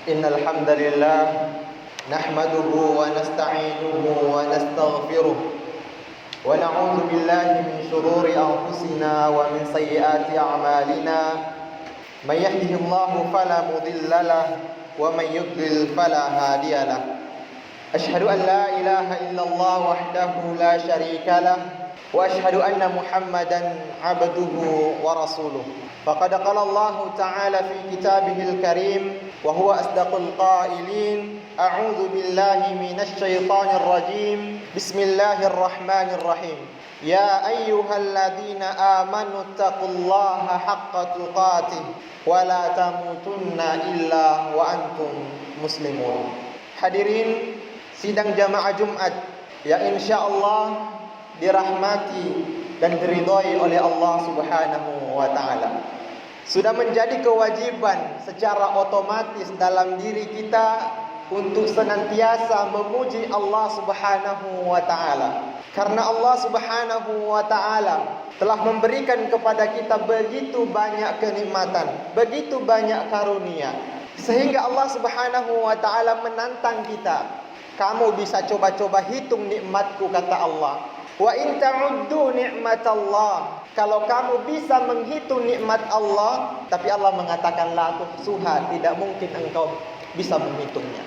إن الحمد لله نحمده ونستعينه ونستغفره ونعوذ بالله من شرور أنفسنا ومن سيئات أعمالنا من يهده الله فلا مضل له ومن يضلل فلا هادي له أشهد أن لا إله إلا الله وحده لا شريك له وأشهد أن محمدا عبده ورسوله فقد قال الله تعالى في كتابه الكريم وهو أصدق القائلين أعوذ بالله من الشيطان الرجيم بسم الله الرحمن الرحيم يا أيها الذين آمنوا اتقوا الله حق تقاته ولا تموتن إلا وأنتم مسلمون. Hadirin sidang jamaah Jumat yang insyaallah dirahmati dan diridhai oleh Allah Subhanahu wa taala. Sudah menjadi kewajiban secara otomatis dalam diri kita untuk senantiasa memuji Allah Subhanahu wa taala. Karena Allah Subhanahu wa taala telah memberikan kepada kita begitu banyak kenikmatan, begitu banyak karunia, sehingga Allah Subhanahu wa taala menantang kita. Kamu bisa coba-coba hitung nikmatku, kata Allah. Wa in ta'uddu ni'matallah. Kalau kamu bisa menghitung nikmat Allah, tapi Allah mengatakan la tuhsuha, tidak mungkin engkau bisa menghitungnya.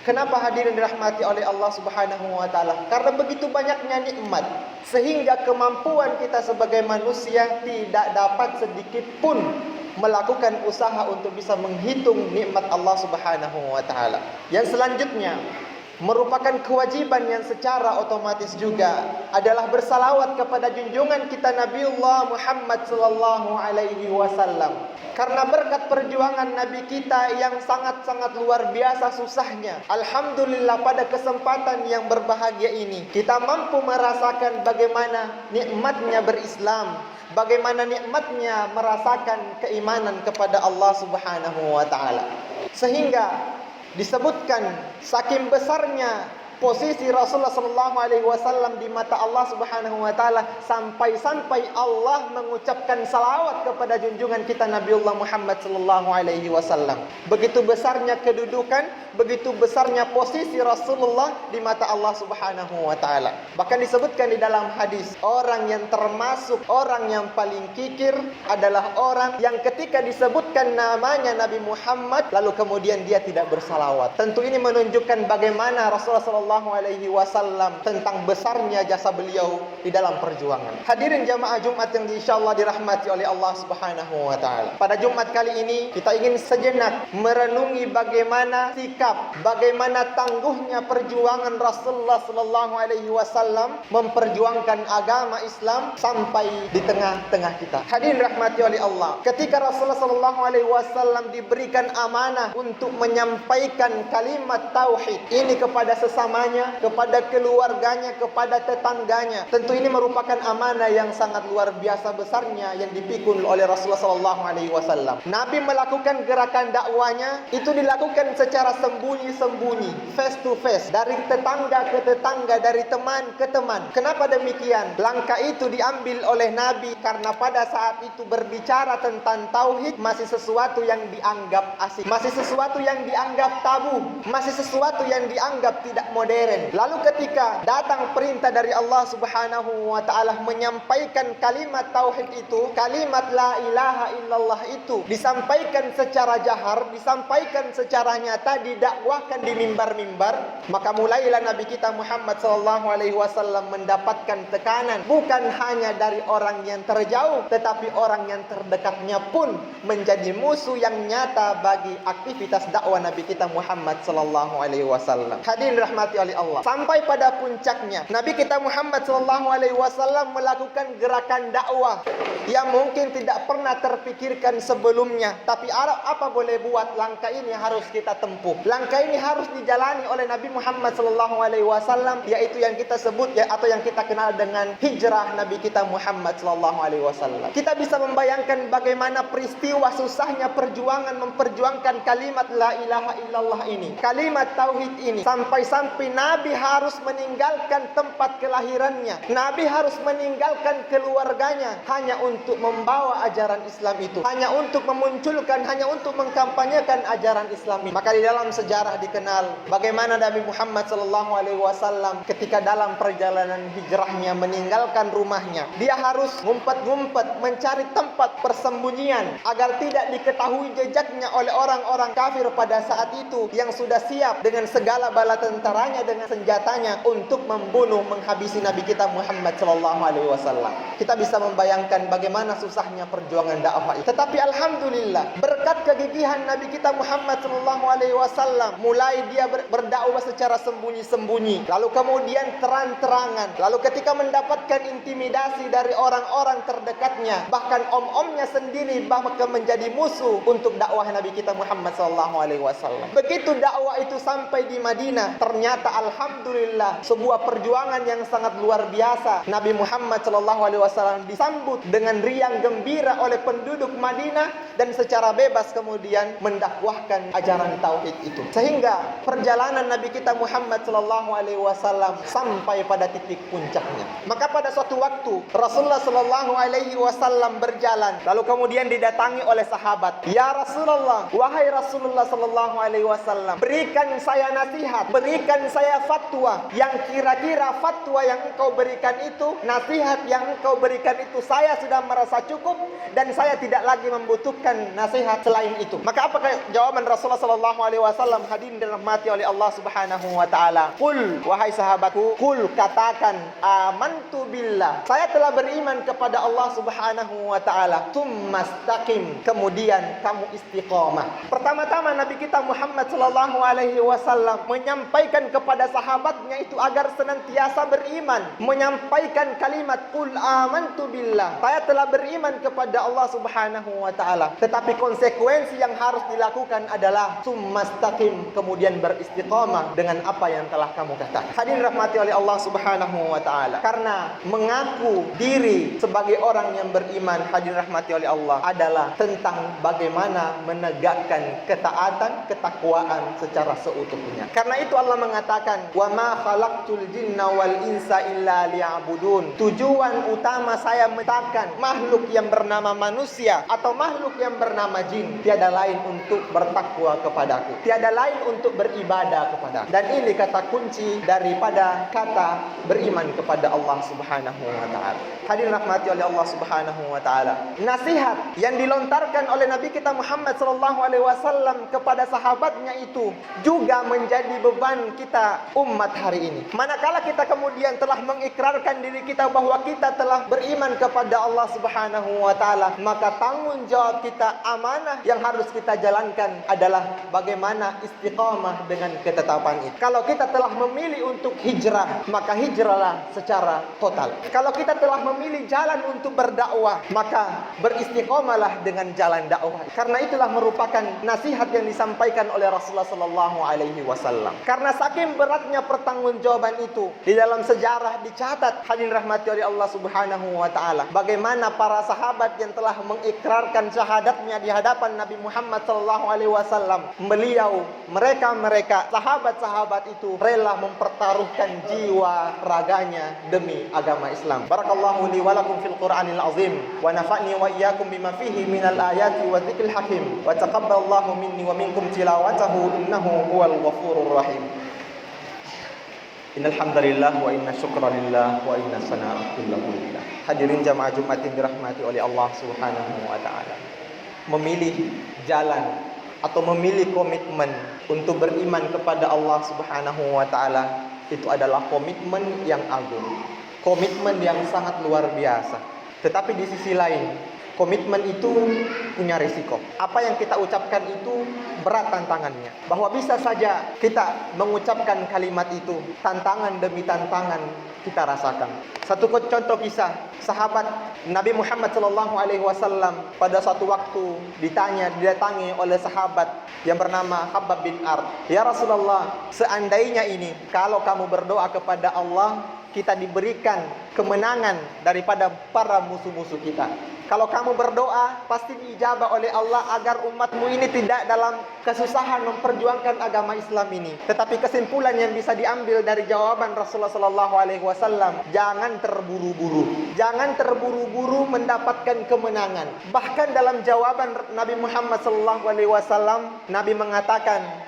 Kenapa hadirin dirahmati oleh Allah Subhanahu wa taala? Karena begitu banyaknya nikmat sehingga kemampuan kita sebagai manusia tidak dapat sedikit pun melakukan usaha untuk bisa menghitung nikmat Allah Subhanahu wa taala. Yang selanjutnya merupakan kewajiban yang secara otomatis juga adalah bersalawat kepada junjungan kita Nabiullah Muhammad sallallahu alaihi wasallam. Karena berkat perjuangan Nabi kita yang sangat-sangat luar biasa susahnya, alhamdulillah pada kesempatan yang berbahagia ini kita mampu merasakan bagaimana nikmatnya berislam, bagaimana nikmatnya merasakan keimanan kepada Allah Subhanahu wa taala. Sehingga disebutkan saking besarnya posisi Rasulullah sallallahu alaihi wasallam di mata Allah Subhanahu wa taala sampai-sampai Allah mengucapkan salawat kepada junjungan kita Nabiullah Muhammad sallallahu alaihi wasallam. Begitu besarnya kedudukan, begitu besarnya posisi Rasulullah di mata Allah Subhanahu wa taala. Bahkan disebutkan di dalam hadis, orang yang termasuk orang yang paling kikir adalah orang yang ketika disebutkan namanya Nabi Muhammad lalu kemudian dia tidak bersalawat. Tentu ini menunjukkan bagaimana Rasulullah sallallahu alaihi wasallam tentang besarnya jasa beliau di dalam perjuangan. Hadirin jamaah Jumat yang insyaallah dirahmati oleh Allah Subhanahu wa taala. Pada Jumat kali ini kita ingin sejenak merenungi bagaimana sikap, bagaimana tangguhnya perjuangan Rasulullah sallallahu alaihi wasallam memperjuangkan agama Islam sampai di tengah-tengah kita. Hadirin rahmati oleh Allah. Ketika Rasulullah sallallahu alaihi wasallam diberikan amanah untuk menyampaikan kalimat tauhid ini kepada sesama, kepada keluarganya, kepada tetangganya. Tentu ini merupakan amanah yang sangat luar biasa besarnya yang dipikul oleh Rasulullah sallallahu alaihi wasallam. Nabi melakukan gerakan dakwanya itu dilakukan secara sembunyi-sembunyi, face to face, dari tetangga ke tetangga, dari teman ke teman. Kenapa demikian? Langkah itu diambil oleh Nabi karena pada saat itu berbicara tentang tauhid masih sesuatu yang dianggap asing, masih sesuatu yang dianggap tabu, masih sesuatu yang dianggap tidak modern. Lalu ketika datang perintah dari Allah Subhanahu wa taala menyampaikan kalimat tauhid itu, kalimat la ilaha illallah itu disampaikan secara jahar, disampaikan secara nyata, didakwahkan di mimbar-mimbar, maka mulailah Nabi kita Muhammad sallallahu alaihi wasallam mendapatkan tekanan bukan hanya dari orang yang terjauh, tetapi orang yang terdekatnya pun menjadi musuh yang nyata bagi aktivitas dakwah Nabi kita Muhammad sallallahu alaihi wasallam. Hadirin rahmati oleh Allah. Sampai pada puncaknya Nabi kita Muhammad sallallahu alaihi wasallam melakukan gerakan dakwah yang mungkin tidak pernah terpikirkan sebelumnya, tapi apa boleh buat, langkah ini harus kita tempuh. Langkah ini harus dijalani oleh Nabi Muhammad sallallahu alaihi wasallam, yaitu yang kita sebut atau yang kita kenal dengan hijrah Nabi kita Muhammad sallallahu alaihi wasallam. Kita bisa membayangkan bagaimana peristiwa susahnya perjuangan memperjuangkan kalimat la ilaha illallah ini, kalimat tauhid ini, sampai Tetapi Nabi harus meninggalkan tempat kelahirannya. Nabi harus meninggalkan keluarganya hanya untuk membawa ajaran Islam itu, hanya untuk memunculkan, hanya untuk mengkampanyekan ajaran Islam ini. Maka di dalam sejarah dikenal bagaimana Nabi Muhammad SAW ketika dalam perjalanan hijrahnya meninggalkan rumahnya, dia harus ngumpet-ngumpet mencari tempat persembunyian agar tidak diketahui jejaknya oleh orang-orang kafir pada saat itu yang sudah siap dengan segala bala tentaranya, dengan senjatanya untuk membunuh, menghabisi Nabi kita Muhammad SAW. Kita bisa membayangkan bagaimana susahnya perjuangan dakwah itu. Tetapi alhamdulillah, berkat kegigihan Nabi kita Muhammad SAW, mulai dia berdakwah secara sembunyi-sembunyi, lalu kemudian terang-terangan, lalu ketika mendapatkan intimidasi dari orang-orang terdekatnya, bahkan om-omnya sendiri bahkan menjadi musuh untuk dakwah Nabi kita Muhammad SAW. Begitu dakwah itu sampai di Madinah, ternyata alhamdulillah sebuah perjuangan yang sangat luar biasa. Nabi Muhammad SAW disambut dengan riang gembira oleh penduduk Madinah dan secara bebas kemudian mendakwahkan ajaran tauhid itu, sehingga perjalanan Nabi kita Muhammad SAW sampai pada titik puncaknya. Maka pada suatu waktu Rasulullah SAW berjalan, lalu kemudian didatangi oleh sahabat. Ya Rasulullah, wahai Rasulullah SAW, berikan saya nasihat, berikan saya fatwa, yang kira-kira fatwa yang engkau berikan itu, nasihat yang engkau berikan itu, saya sudah merasa cukup dan saya tidak lagi membutuhkan nasihat selain itu. Maka apakah jawaban Rasulullah SAW? Hadirin dirahmati oleh Allah Subhanahu wa taala. Qul, wahai sahabatku, qul, katakan, amantu billah, saya telah beriman kepada Allah Subhanahu wa taala. Tsumastaqim, kemudian kamu istiqamah. Pertama-tama Nabi kita Muhammad SAW menyampaikan kepada sahabatnya itu agar senantiasa beriman, menyampaikan kalimat qul amantu billah, saya telah beriman kepada Allah Subhanahu wa taala. Tetapi konsekuensi yang harus dilakukan adalah tsumastaqim, kemudian beristiqamah dengan apa yang telah kamu katakan. Hadirin rahmati oleh Allah Subhanahu wa taala, karena mengaku diri sebagai orang yang beriman, hadirin rahmati oleh Allah, adalah tentang bagaimana menegakkan ketaatan, ketakwaan secara seutuhnya. Karena itu Allah mengatakan, wa ma khalaqtul jinna wal insa illa liya'budun. Tujuan utama saya menciptakan makhluk yang bernama manusia atau makhluk yang bernama jin tiada lain untuk bertakwa kepadaku, tiada lain untuk beribadah kepadaku. Dan ini kata kunci daripada kata beriman kepada Allah Subhanahu wa taala. Hadirin rahmati oleh Allah Subhanahu wa taala, nasihat yang dilontarkan oleh Nabi kita Muhammad SAW kepada sahabatnya itu juga menjadi beban kita umat hari ini. Manakala kita kemudian telah mengikrarkan diri kita bahwa kita telah beriman kepada Allah Subhanahu wa taala, maka tanggung jawab kita, amanah yang harus kita jalankan adalah bagaimana istiqamah dengan ketetapan itu. Kalau kita telah memilih untuk hijrah, maka hijrahlah secara total. Kalau kita telah memilih jalan untuk berdakwah, maka beristiqomahlah dengan jalan dakwah. Karena itulah merupakan nasihat yang disampaikan oleh Rasulullah SAW. Karena saking beratnya pertanggungjawaban itu, di dalam sejarah dicatat, hadirin rahmati oleh Allah Subhanahu wa taala, bagaimana para sahabat yang telah mengikrarkan syahadatnya di hadapan Nabi Muhammad SAW, mereka sahabat-sahabat itu rela mempertaruhkan jiwa raganya demi agama Islam. Barakallahu li wa lakum fil Qur'anil azim wa nafa'ni wa iyyakum bima fihi minal ayati wa dzikril hakim wa taqabbalallahu minni wa minkum tilawatahu innahu huwal ghafurur rahim. Innal hamdalillah wa inna syukra lillah wa inna sanaa kullahu lillah. Hadirin jamaah Jumat yang dirahmati oleh Allah Subhanahu wa taala, memilih jalan atau memilih komitmen untuk beriman kepada Allah Subhanahu wa taala itu adalah komitmen yang agung, komitmen yang sangat luar biasa. Tetapi di sisi lain, komitmen itu punya risiko. Apa yang kita ucapkan itu berat tantangannya. Bahwa bisa saja kita mengucapkan kalimat itu, tantangan demi tantangan kita rasakan. Satu contoh kisah, sahabat Nabi Muhammad SAW pada suatu waktu didatangi oleh sahabat yang bernama Khabbab bin Ard. Ya Rasulullah, seandainya ini kalau kamu berdoa kepada Allah, kita diberikan kemenangan daripada para musuh-musuh kita. Kalau kamu berdoa, pasti diijabah oleh Allah agar umatmu ini tidak dalam kesusahan memperjuangkan agama Islam ini. Tetapi kesimpulan yang bisa diambil dari jawaban Rasulullah SAW, jangan terburu-buru. Jangan terburu-buru mendapatkan kemenangan. Bahkan dalam jawaban Nabi Muhammad SAW, Nabi mengatakan,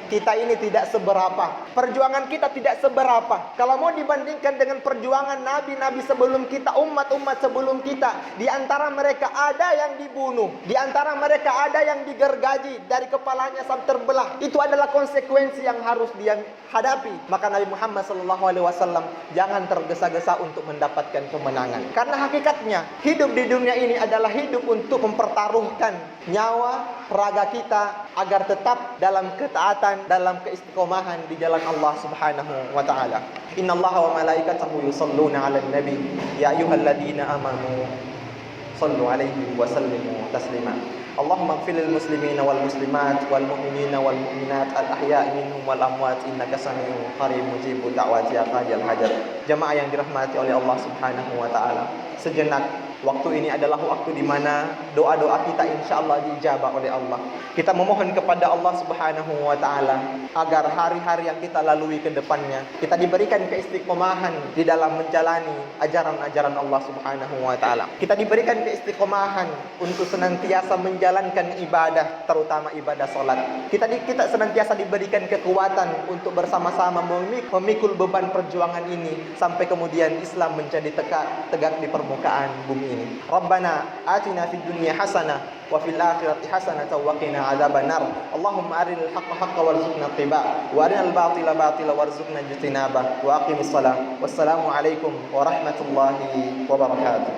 kita ini tidak seberapa. Perjuangan kita tidak seberapa. Kalau mau dibandingkan dengan perjuangan Nabi-Nabi sebelum kita, umat-umat sebelum kita, di antara mereka ada yang dibunuh, di antara mereka ada yang digergaji dari kepalanya sampai terbelah. Itu adalah konsekuensi yang harus dia hadapi. Maka Nabi Muhammad SAW jangan tergesa-gesa untuk mendapatkan kemenangan. Karena hakikatnya hidup di dunia ini adalah hidup untuk mempertaruhkan nyawa, raga kita agar tetap dalam ketaatan, dalam keistiqomahan di jalan Allah Subhanahu wa taala. Innallaha wa malaikatahu yusholluna 'alan nabi ya ayyuhalladzina amanu sallu alaihi wa sallimu taslima. Allahumma ighfir lil muslimina wal muslimat wal mu'minina wal mu'minat al ahya'i minhum wal amwat innaka samii'un qarib mujibud da'wati ya qadiyal hajat. Jemaah yang dirahmati oleh Allah Subhanahu wa taala, sejenak waktu ini adalah waktu di mana doa-doa kita insyaallah diijabah oleh Allah. Kita memohon kepada Allah Subhanahu wa taala agar hari-hari yang kita lalui ke depannya kita diberikan keistiqomahan di dalam menjalani ajaran-ajaran Allah Subhanahu wa taala. Kita diberikan keistiqomahan untuk senantiasa menjalankan ibadah, terutama ibadah salat. Kita senantiasa diberikan kekuatan untuk bersama-sama memikul beban perjuangan ini sampai kemudian Islam menjadi tegak di permukaan bumi ini. Rabbana atina fid dunya hasanah wa fil akhirati hasanah wa qina adzabannar. Allahumma arinal haqqa haqqan warzuqna ittiba' wa arinal batila batila warzuqna ijtinaba wa aqimis shalah. Wassalamu alaikum warahmatullahi wabarakatuh.